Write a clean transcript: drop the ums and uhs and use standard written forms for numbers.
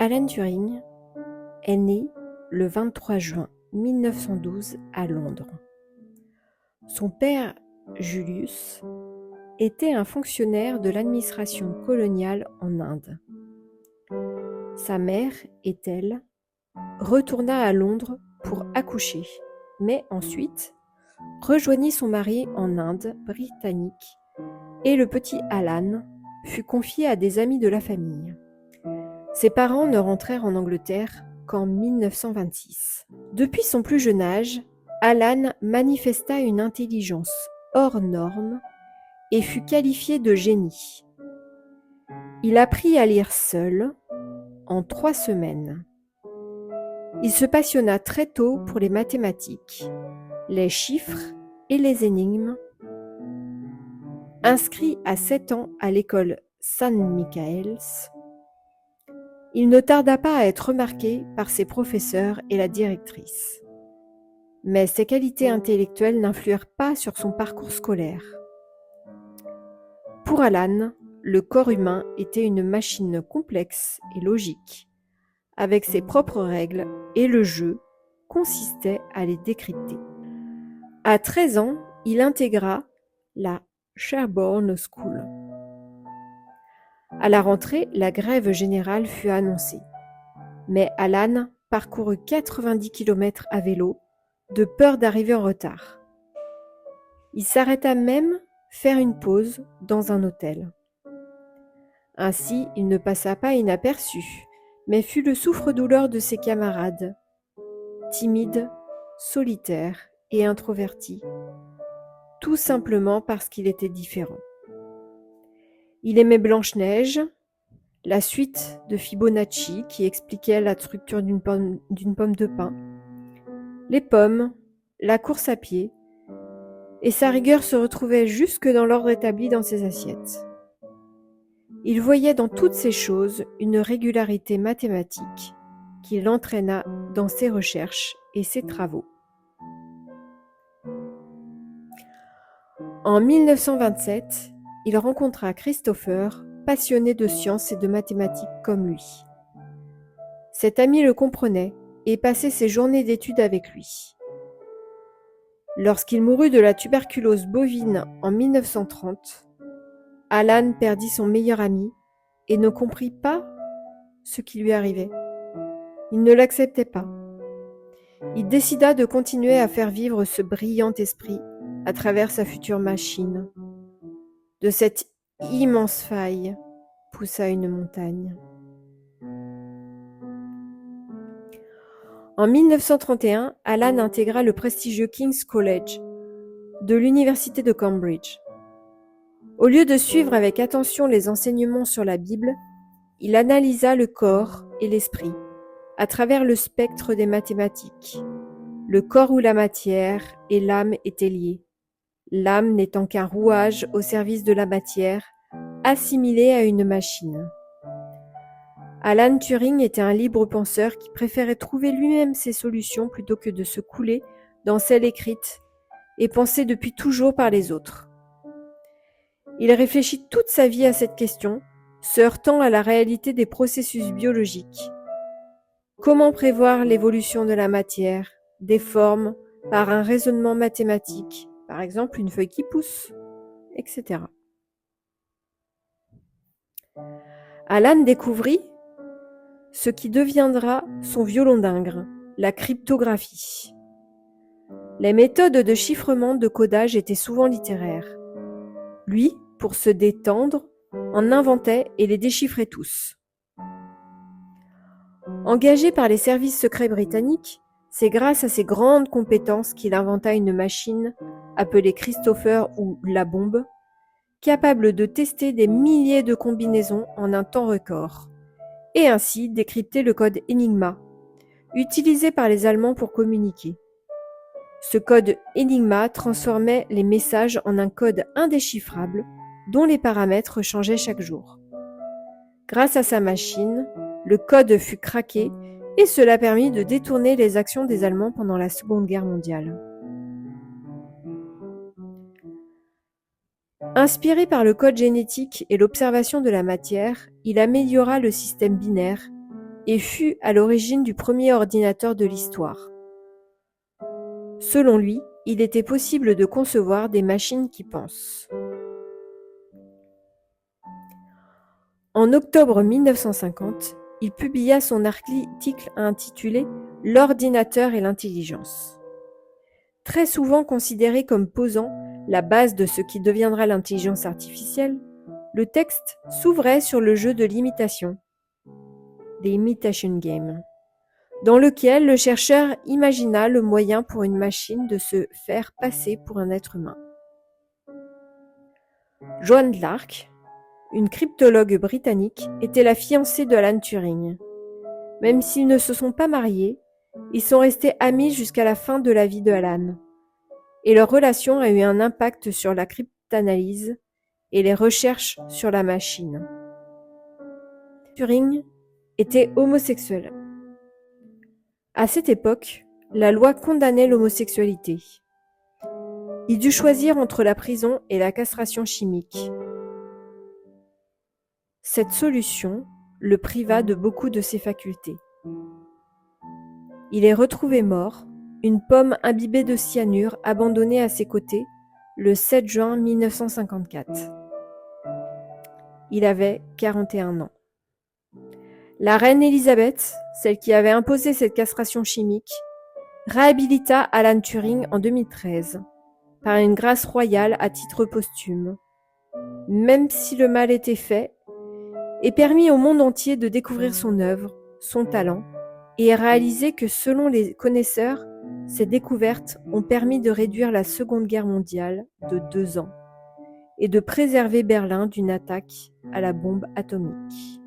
Alan Turing est né le 23 juin 1912 à Londres. Son père, Julius, était un fonctionnaire de l'administration coloniale en Inde. Sa mère, Ethel, retourna à Londres pour accoucher, mais ensuite rejoignit son mari en Inde britannique et le petit Alan fut confié à des amis de la famille. Ses parents ne rentrèrent en Angleterre qu'en 1926. Depuis son plus jeune âge, Alan manifesta une intelligence hors norme et fut qualifié de génie. Il apprit à lire seul en 3 semaines. Il se passionna très tôt pour les mathématiques, les chiffres et les énigmes. Inscrit à 7 ans à l'école St. Michael's, il ne tarda pas à être remarqué par ses professeurs et la directrice. Mais ses qualités intellectuelles n'influèrent pas sur son parcours scolaire. Pour Alan, le corps humain était une machine complexe et logique, avec ses propres règles, et le jeu consistait à les décrypter. À 13 ans, il intégra la Sherborne School. À la rentrée, la grève générale fut annoncée, mais Alan parcourut 90 km à vélo, de peur d'arriver en retard. Il s'arrêta même faire une pause dans un hôtel. Ainsi, il ne passa pas inaperçu, mais fut le souffre-douleur de ses camarades, timides, solitaires et introvertis, tout simplement parce qu'il était différent. Il aimait Blanche-Neige, la suite de Fibonacci qui expliquait la structure d'une pomme de pin, les pommes, la course à pied, et sa rigueur se retrouvait jusque dans l'ordre établi dans ses assiettes. Il voyait dans toutes ces choses une régularité mathématique qui l'entraîna dans ses recherches et ses travaux. En 1927, il rencontra Christopher, passionné de sciences et de mathématiques comme lui. Cet ami le comprenait et passait ses journées d'études avec lui. Lorsqu'il mourut de la tuberculose bovine en 1930, Alan perdit son meilleur ami et ne comprit pas ce qui lui arrivait. Il ne l'acceptait pas. Il décida de continuer à faire vivre ce brillant esprit à travers sa future machine. De cette immense faille poussa une montagne. En 1931, Alan intégra le prestigieux King's College de l'université de Cambridge. Au lieu de suivre avec attention les enseignements sur la Bible, il analysa le corps et l'esprit à travers le spectre des mathématiques. Le corps ou la matière et l'âme étaient liés. L'âme n'étant qu'un rouage au service de la matière, assimilé à une machine. Alan Turing était un libre penseur qui préférait trouver lui-même ses solutions plutôt que de se couler dans celles écrites et pensées depuis toujours par les autres. Il réfléchit toute sa vie à cette question, se heurtant à la réalité des processus biologiques. Comment prévoir l'évolution de la matière, des formes, par un raisonnement mathématique, par exemple une feuille qui pousse, etc. Alan découvrit ce qui deviendra son violon d'Ingres, la cryptographie. Les méthodes de chiffrement de codage étaient souvent littéraires. Lui, pour se détendre, en inventait et les déchiffrait tous. Engagé par les services secrets britanniques, c'est grâce à ses grandes compétences qu'il inventa une machine, appelée Christopher ou la bombe, capable de tester des milliers de combinaisons en un temps record, et ainsi décrypter le code Enigma, utilisé par les Allemands pour communiquer. Ce code Enigma transformait les messages en un code indéchiffrable dont les paramètres changeaient chaque jour. Grâce à sa machine, le code fut craqué et cela permit de détourner les actions des Allemands pendant la Seconde Guerre mondiale. Inspiré par le code génétique et l'observation de la matière, il améliora le système binaire et fut à l'origine du premier ordinateur de l'histoire. Selon lui, il était possible de concevoir des machines qui pensent. En octobre 1950, il publia son article intitulé « L'ordinateur et l'intelligence ». Très souvent considéré comme posant la base de ce qui deviendra l'intelligence artificielle, le texte s'ouvrait sur le jeu de l'imitation, The Imitation Game, dans lequel le chercheur imagina le moyen pour une machine de se faire passer pour un être humain. Joan d'Arc, une cryptologue britannique, était la fiancée de Alan Turing. Même s'ils ne se sont pas mariés, ils sont restés amis jusqu'à la fin de la vie de Alan, et leur relation a eu un impact sur la cryptanalyse et les recherches sur la machine. Turing était homosexuel. À cette époque, la loi condamnait l'homosexualité. Il dut choisir entre la prison et la castration chimique. Cette solution le priva de beaucoup de ses facultés. Il est retrouvé mort, une pomme imbibée de cyanure abandonnée à ses côtés le 7 juin 1954. Il avait 41 ans. La reine Élisabeth, celle qui avait imposé cette castration chimique, réhabilita Alan Turing en 2013 par une grâce royale à titre posthume, même si le mal était fait, et permit au monde entier de découvrir son œuvre, son talent, et réaliser que selon les connaisseurs, ces découvertes ont permis de réduire la Seconde Guerre mondiale de 2 ans et de préserver Berlin d'une attaque à la bombe atomique.